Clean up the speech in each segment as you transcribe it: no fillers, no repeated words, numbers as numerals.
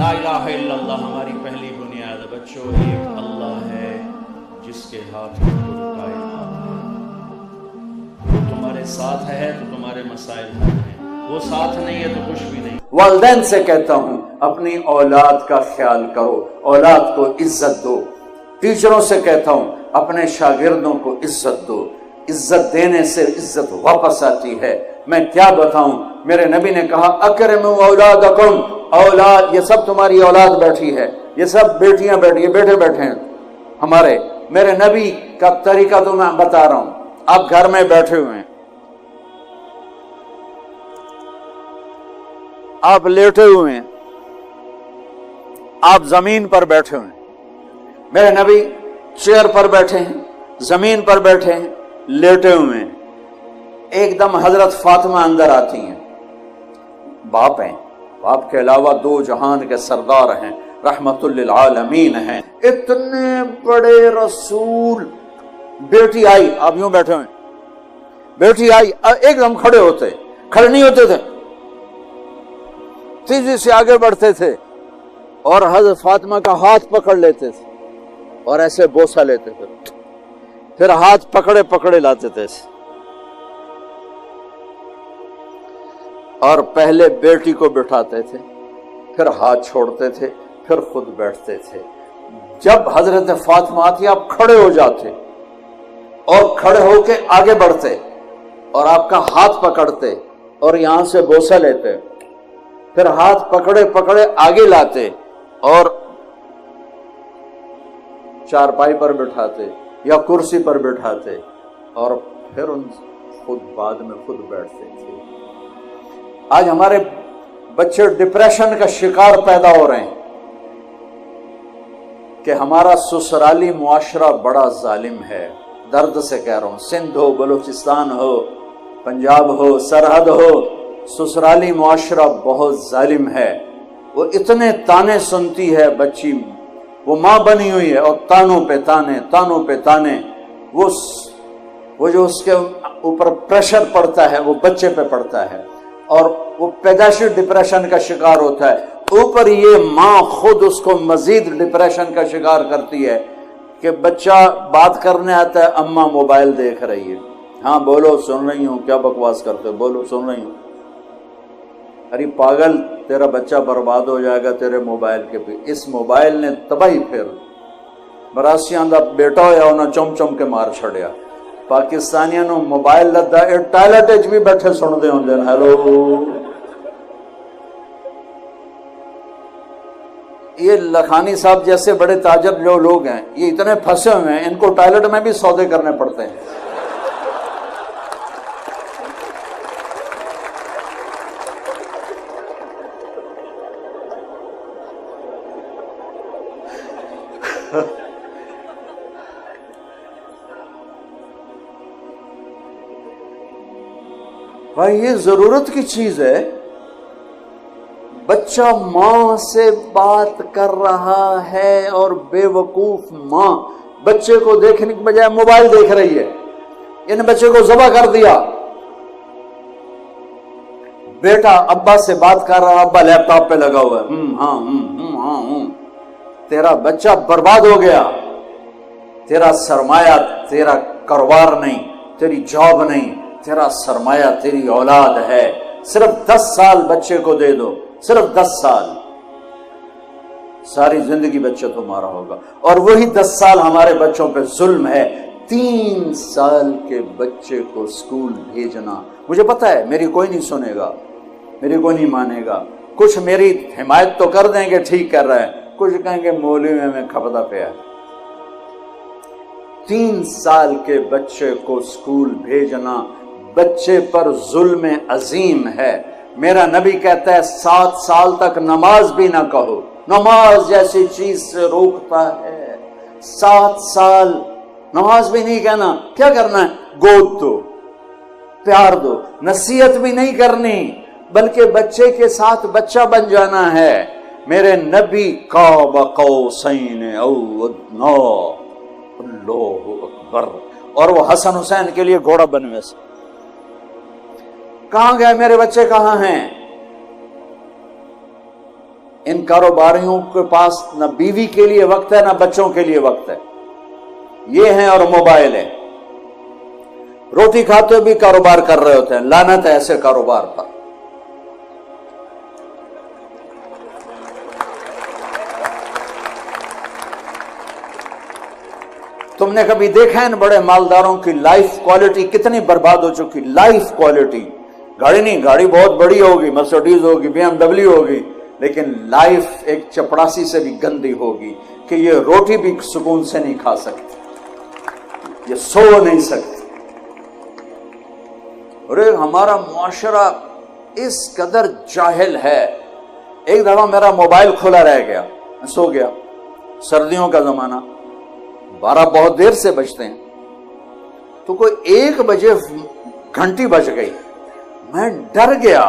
لا الہ الا اللہ ہماری پہلی بنیاد. بچوں ایک اللہ ہے جس کے ہاتھ میں کل کائنات ہے. وہ تمہارے ساتھ ہے تو تمہارے مسائل حل ہیں، وہ ساتھ نہیں ہے تو کچھ بھی نہیں. والدین سے کہتا ہوں اپنی اولاد کا خیال کرو، اولاد کو عزت دو. ٹیچروں سے کہتا ہوں اپنے شاگردوں کو عزت دو. عزت دینے سے عزت واپس آتی ہے. میں کیا بتاؤں، میرے نبی نے کہا اکرموا اولادکم، اولاد یہ سب تمہاری اولاد بیٹھی ہے، یہ سب بیٹیاں بیٹھی ہیں، بیٹے بیٹھے ہیں ہمارے. میرے نبی کا طریقہ تو میں بتا رہا ہوں. آپ گھر میں بیٹھے ہوئے ہیں، آپ لیٹے ہوئے ہیں، آپ زمین پر بیٹھے ہوئے ہیں. میرے نبی چیئر پر بیٹھے ہیں، زمین پر بیٹھے ہیں، لیٹے ہوئے ہیں. ایک دم حضرت فاطمہ اندر آتی ہیں. باپ ہیں، باپ کے علاوہ دو جہان کے سردار ہیں، رحمت للعالمین ہیں، اتنے بڑے رسول. بیٹی آئی، آپ یوں بیٹھے ہوئے، بیٹی آئی، ایک دم کھڑے ہوتے، کھڑے نہیں ہوتے تھے، تیزی سے آگے بڑھتے تھے اور حضرت فاطمہ کا ہاتھ پکڑ لیتے تھے اور ایسے بوسہ لیتے تھے، پھر ہاتھ پکڑے پکڑے لاتے تھے اور پہلے بیٹی کو بٹھاتے تھے، پھر ہاتھ چھوڑتے تھے، پھر خود بیٹھتے تھے. جب حضرت فاطمہ آتی آپ کھڑے ہو جاتے اور کھڑے ہو کے آگے بڑھتے اور آپ کا ہاتھ پکڑتے اور یہاں سے بوسہ لیتے، پھر ہاتھ پکڑے پکڑے آگے لاتے اور چارپائی پر بٹھاتے یا کرسی پر بٹھاتے اور پھر ان خود بعد میں خود بیٹھتے تھے. آج ہمارے بچے ڈپریشن کا شکار پیدا ہو رہے ہیں کہ ہمارا سسرالی معاشرہ بڑا ظالم ہے. درد سے کہہ رہا ہوں، سندھ ہو، بلوچستان ہو، پنجاب ہو، سرحد ہو، سسرالی معاشرہ بہت ظالم ہے. وہ اتنے تانے سنتی ہے بچی، وہ ماں بنی ہوئی ہے اور تانوں پہ تانے، تانوں پہ تانے. وہ جو اس کے اوپر پریشر پڑتا ہے وہ بچے پہ پڑتا ہے اور وہ پیدائشی ڈپریشن کا شکار ہوتا ہے. اوپر یہ ماں خود اس کو مزید ڈپریشن کا شکار کرتی ہے کہ بچہ بات کرنے آتا ہے، اماں موبائل دیکھ رہی ہے. ہاں بولو سن رہی ہوں، کیا بکواس کرتے ہو، بولو سن رہی ہوں. ارے پاگل، تیرا بچہ برباد ہو جائے گا تیرے موبائل کے پہ. اس موبائل نے تباہی پھر براسیاں دا بیٹا ہویا انہاں چم چم کے مار چھڑیا. پاکستانیاں نو موبائل لدا اے ٹائلٹ وچ بھی بیٹھے سن دے ہوندے. ہیلو، یہ لکھانی صاحب جیسے بڑے تاجر جو لوگ ہیں یہ اتنے پھنسے ہوئے ہیں، ان کو ٹائلٹ میں بھی سودے کرنے پڑتے ہیں. بھائی یہ ضرورت کی چیز ہے. بچہ ماں سے بات کر رہا ہے اور بے وقوف ماں بچے کو دیکھنے کے بجائے موبائل دیکھ رہی ہے. ان بچے کو ذبح کر دیا. بیٹا ابا سے بات کر رہا، ابا لیپ ٹاپ پہ لگا ہوا ہے، ہاں. تیرا بچہ برباد ہو گیا. تیرا سرمایہ تیرا کاروبار نہیں، تیری جاب نہیں، تیرا سرمایہ تیری اولاد ہے. صرف 10 سال بچے کو دے دو، صرف 10 سال، ساری زندگی بچہ تمہارا ہوگا. اور وہی 10 سال ہمارے بچوں پہ ظلم ہے. 3 سال کے بچے کو اسکول بھیجنا، مجھے پتا ہے میری کوئی نہیں سنے گا، میری کوئی نہیں مانے گا. کچھ میری حمایت تو کر دیں گے ٹھیک کر رہے ہیں، کچھ کہیں گے مولوی میں کھپتا پیا. 3 سال کے بچے کو اسکول بھیجنا بچے پر ظلم عظیم ہے. میرا نبی کہتا ہے 7 سال تک نماز بھی نہ کہو، نماز جیسی چیز سے روکتا ہے. 7 سال نماز بھی نہیں کہنا. کیا کرنا ہے؟ گود دو، پیار دو. نصیحت بھی نہیں کرنی بلکہ بچے کے ساتھ بچہ بن جانا ہے. میرے نبی قاب قوسین او ادنا، اللہ اکبر. اور وہ حسن حسین کے لیے گھوڑا بنوے سے. کہاں گئے میرے بچے، کہاں ہیں؟ ان کاروباریوں کے پاس نہ بیوی کے لیے وقت ہے نہ بچوں کے لیے وقت ہے، یہ ہیں اور موبائل ہے۔ روٹی کھاتے بھی کاروبار کر رہے ہوتے ہیں، لعنت ہے ایسے کاروبار پر۔ تم نے کبھی دیکھا ان بڑے مالداروں کی لائف کوالٹی کتنی برباد ہو چکی؟ لائف کوالٹی، گاڑی نہیں، گاڑی بہت بڑی ہوگی، مرسیڈیز ہوگی، BMW ہوگی، لیکن لائف ایک چپڑاسی سے بھی گندی ہوگی کہ یہ روٹی بھی سکون سے نہیں کھا سکتی، یہ سو نہیں سکتی۔ ارے ہمارا معاشرہ اس قدر جاہل ہے۔ ایک دفعہ میرا موبائل کھلا رہ گیا، میں سو گیا، سردیوں کا زمانہ، 12 بہت دیر سے بجتے ہیں، تو کوئی 1 بجے گھنٹی بج گئی۔ میں ڈر گیا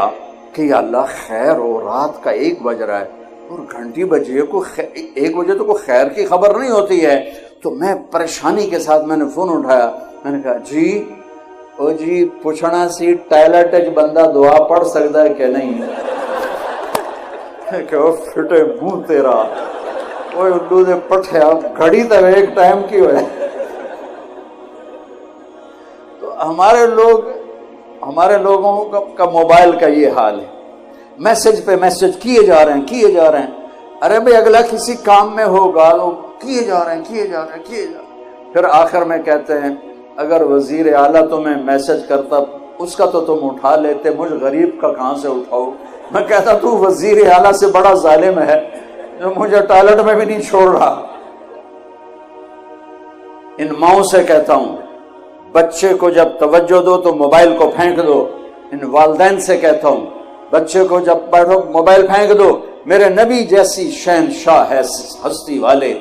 کہ یا اللہ خیر ہو، رات کا 1 بج رہا ہے اور گھنٹی بجی ہے، 1 بجے تو کوئی خیر کی خبر نہیں ہوتی ہے۔ تو میں پریشانی کے ساتھ میں نے فون اٹھایا، میں نے کہا جی او جی پوچھنا سی ٹائلٹ بندہ دعا پڑھ سکتا ہے کہ نہیں؟ کہ وہ پھٹے منہ تیرا، وہ الو دے پٹھیا گھڑی تو ایک ٹائم کی ہوئے۔ تو ہمارے لوگوں کا موبائل کا یہ حال ہے، میسج پہ میسج کیے جا رہے ہیں۔ ارے بھئی اگلا کسی کام میں ہوگا، لوگ کیے جا رہے ہیں۔ پھر آخر میں کہتے ہیں اگر وزیر اعلیٰ تمہیں میسج کرتا اس کا تو تم اٹھا لیتے، مجھ غریب کا کہاں سے اٹھاؤ؟ میں کہتا تو وزیر اعلیٰ سے بڑا ظالم ہے جو مجھے ٹوائلٹ میں بھی نہیں چھوڑ رہا۔ ان ماؤں سے کہتا ہوں بچے کو جب توجہ دو تو موبائل کو پھینک دو۔ ان والدین سے کہتا ہوں بچے کو جب بیٹھو موبائل پھینک دو۔ میرے نبی جیسی شہنشاہ ہے ہستی والے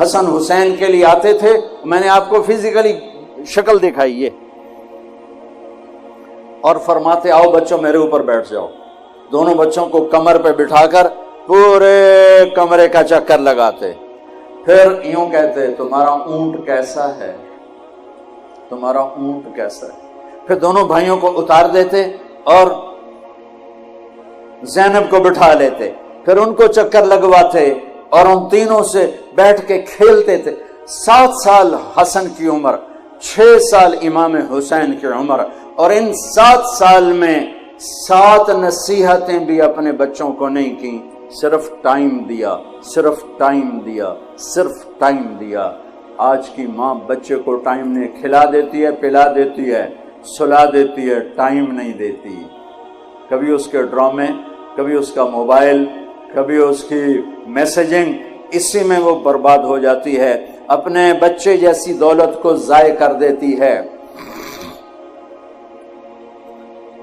حسن حسین کے لیے آتے تھے، میں نے آپ کو فزیکلی شکل دکھائی ہے، اور فرماتے آؤ بچوں میرے اوپر بیٹھ جاؤ۔ دونوں بچوں کو کمر پہ بٹھا کر پورے کمرے کا چکر لگاتے، پھر یوں کہتے تمہارا اونٹ کیسا ہے، تمہارا اونٹ کیسا ہے۔ پھر دونوں بھائیوں کو اتار دیتے اور زینب کو بٹھا لیتے، پھر ان کو چکر لگواتے اور ان تینوں سے بیٹھ کے کھیلتے تھے۔ 7 سال حسن کی عمر، 6 سال امام حسین کی عمر، اور ان 7 سال میں 7 نصیحتیں بھی اپنے بچوں کو نہیں کی، صرف ٹائم دیا۔ آج کی ماں بچے کو ٹائم نہیں، کھلا دیتی ہے، پلا دیتی ہے، سلا دیتی ہے، ٹائم نہیں دیتی۔ کبھی اس کے ڈرامے، کبھی اس کا موبائل، کبھی اس کی میسیجنگ، اسی میں وہ برباد ہو جاتی ہے، اپنے بچے جیسی دولت کو ضائع کر دیتی ہے۔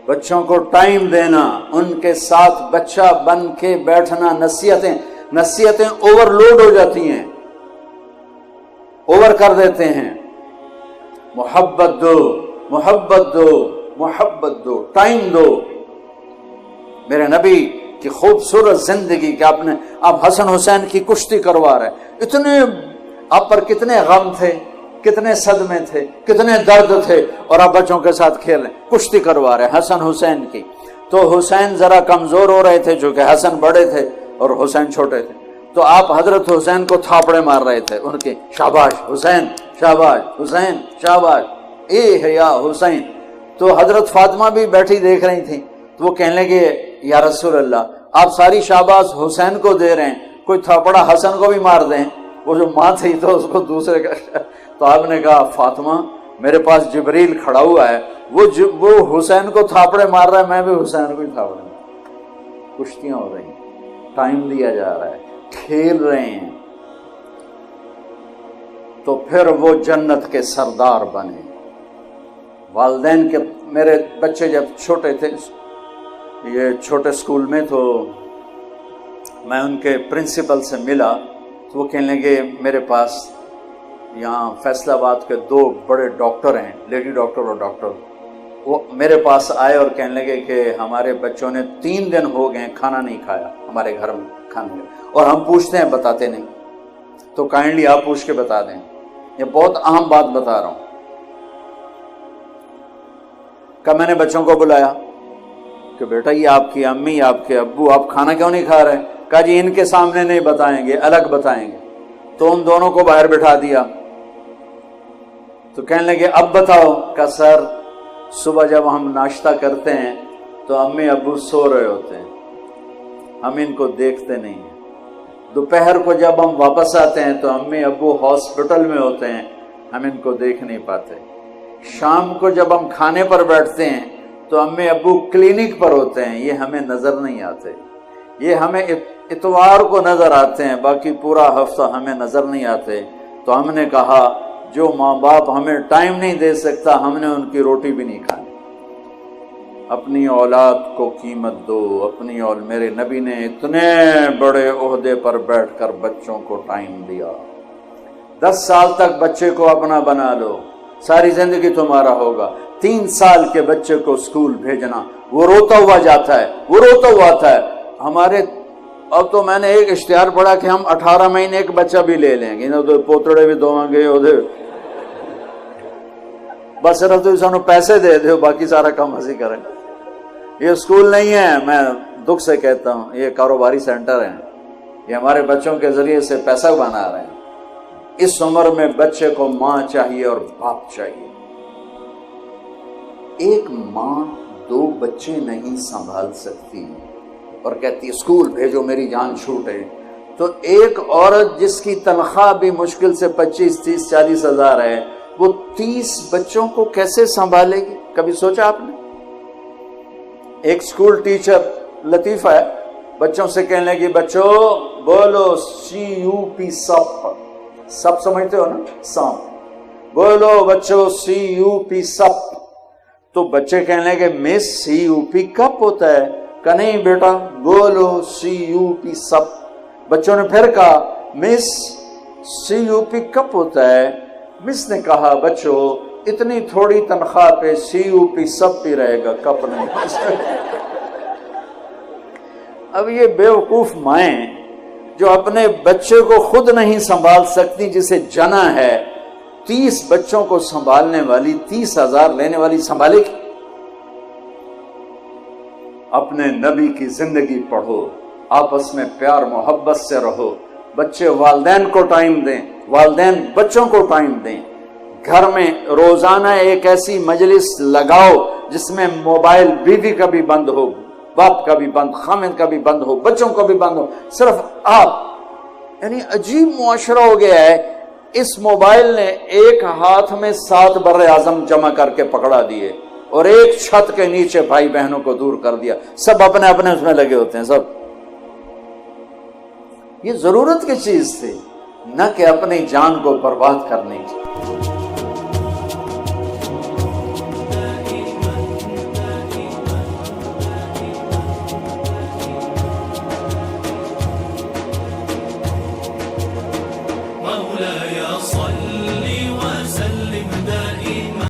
بچوں کو ٹائم دینا، ان کے ساتھ بچہ بن کے بیٹھنا، نصیحتیں اوور لوڈ ہو جاتی ہیں، اوور کر دیتے ہیں۔ محبت دو، ٹائم دو۔ میرے نبی کی خوبصورت زندگی کہ آپ حسن حسین کی کشتی کروا رہے، اتنے آپ پر کتنے غم تھے، کتنے صدمے تھے، کتنے درد تھے، اور آپ بچوں کے ساتھ کھیل رہے، کشتی کروا رہے حسن حسین کی۔ تو حسین ذرا کمزور ہو رہے تھے چونکہ حسن بڑے تھے اور حسین چھوٹے تھے، تو آپ حضرت حسین کو تھاپڑے مار رہے تھے ان کے، شاباش حسین، شاباش حسین، شاباش، اے ہے یا حسین۔ تو حضرت فاطمہ بھی بیٹھی دیکھ رہی تھی، تو وہ کہنے لگے یا رسول اللہ آپ ساری شاباش حسین کو دے رہے ہیں، کوئی تھاپڑا حسن کو بھی مار دیں۔ وہ جو ماں تھی تو اس کو دوسرے کا، تو آپ نے کہا فاطمہ میرے پاس جبریل کھڑا ہوا ہے، وہ حسین کو تھاپڑے مار رہا ہے، میں بھی حسین کو ہی تھاپڑے مار رہا ہوں۔ کشتیاں ہو رہی ہیں، ٹائم دیا جا رہا ہے، کھیل رہے ہیں، تو پھر وہ جنت کے سردار بنے۔ والدین کے، میرے بچے جب چھوٹے تھے، یہ چھوٹے اسکول میں، تو میں ان کے پرنسپل سے ملا، تو وہ کہنے لگے میرے پاس یہاں فیصل آباد کے 2 بڑے ڈاکٹر ہیں، لیڈی ڈاکٹر اور ڈاکٹر، وہ میرے پاس آئے اور کہنے لگے کہ ہمارے بچوں نے 3 دن ہو گئے کھانا نہیں کھایا، ہمارے گھر میں کھانا نہیں، اور ہم پوچھتے ہیں بتاتے نہیں، تو کائنڈلی آپ پوچھ کے بتا دیں، یہ بہت اہم بات بتا رہا ہوں۔ کہ میں نے بچوں کو بلایا کہ بیٹا یہ آپ کی امی، آپ کے ابو، آپ کھانا کیوں نہیں کھا رہے؟ کہا جی ان کے سامنے نہیں بتائیں گے، الگ بتائیں گے۔ تو ان دونوں کو باہر بٹھا دیا، تو کہنے لگے اب بتاؤ۔ کہا سر صبح جب ہم ناشتہ کرتے ہیں تو امی ابو سو رہے ہوتے ہیں، ہم ان کو دیکھتے نہیں ہیں۔ دوپہر کو جب ہم واپس آتے ہیں تو امی ابو ہاسپٹل میں ہوتے ہیں، ہم ان کو دیکھ نہیں پاتے۔ شام کو جب ہم کھانے پر بیٹھتے ہیں تو امی ابو کلینک پر ہوتے ہیں، یہ ہمیں نظر نہیں آتے۔ یہ ہمیں اتوار کو نظر آتے ہیں، باقی پورا ہفتہ ہمیں نظر نہیں آتے۔ تو ہم نے کہا جو ماں باپ ہمیں ٹائم نہیں دے سکتا، ہم نے ان کی روٹی بھی نہیں کھانی۔ اپنی اولاد کو قیمت دو، اپنی میرے نبی نے اتنے بڑے عہدے پر بیٹھ کر بچوں کو ٹائم دیا۔ 10 سال تک بچے کو اپنا بنا لو، ساری زندگی تمہارا ہوگا۔ 3 سال کے بچے کو اسکول بھیجنا، وہ روتا ہوا جاتا ہے، وہ روتا ہوا آتا ہے۔ ہمارے اب تو میں نے ایک اشتہار پڑھا کہ ہم 18 مہینے ایک بچہ بھی لے لیں گے، ادھر پوتڑے بھی دوں گے، ادھر بس صرف تو سانو پیسے دے دو، باقی سارا کام ہنسی کریں۔ یہ اسکول نہیں ہے، میں دکھ سے کہتا ہوں، یہ کاروباری سینٹر ہیں، یہ ہمارے بچوں کے ذریعے سے پیسہ بنا رہے ہیں۔ اس عمر میں بچے کو ماں چاہیے اور باپ چاہیے۔ ایک ماں 2 بچے نہیں سنبھال سکتی اور کہتی اسکول بھیجو میری جان چھوٹے، تو ایک عورت جس کی تنخواہ بھی مشکل سے 25, 30, 40 ہزار ہے، وہ 30 بچوں کو کیسے سنبھالے گی؟ کبھی سوچا آپ نے؟ ایک اسکول ٹیچر لطیفہ ہے، بچوں سے کہنے لگی بچوں بولو CUP سپ، سپ سمجھتے ہو نا، سانپ، بولو بچوں CUP سپ۔ تو بچے کہنے لگے مس CUP کپ ہوتا ہے؟ کہ نہیں بیٹا بولو CUP سپ۔ بچوں نے پھر کہا مس CUP کپ ہوتا ہے۔ مس نے کہا بچوں اتنی تھوڑی تنخواہ پہ CUP سب پی رہے گا، کپ نہیں۔ اب یہ بیوقوف مائیں جو اپنے بچے کو خود نہیں سنبھال سکتی، جسے جنا ہے 30 بچوں کو سنبھالنے والی، 30,000 لینے والی، سنبھالے گی؟ اپنے نبی کی زندگی پڑھو، آپس میں پیار محبت سے رہو، بچے والدین کو ٹائم دیں، والدین بچوں کو ٹائم دیں۔ گھر میں روزانہ ایک ایسی مجلس لگاؤ جس میں موبائل بیوی کا بھی بند ہو، باپ کا بھی بند، خامند کا بھی بند ہو، بچوں کا بھی بند ہو، صرف آپ۔ یعنی عجیب معاشرہ ہو گیا ہے، اس موبائل نے ایک ہاتھ میں 7 بر اعظم جمع کر کے پکڑا دیے اور ایک چھت کے نیچے بھائی بہنوں کو دور کر دیا، سب اپنے اپنے اس میں لگے ہوتے ہیں سب۔ یہ ضرورت کی چیز تھی، نہ کہ اپنی جان کو برباد کرنے کی۔ مولاي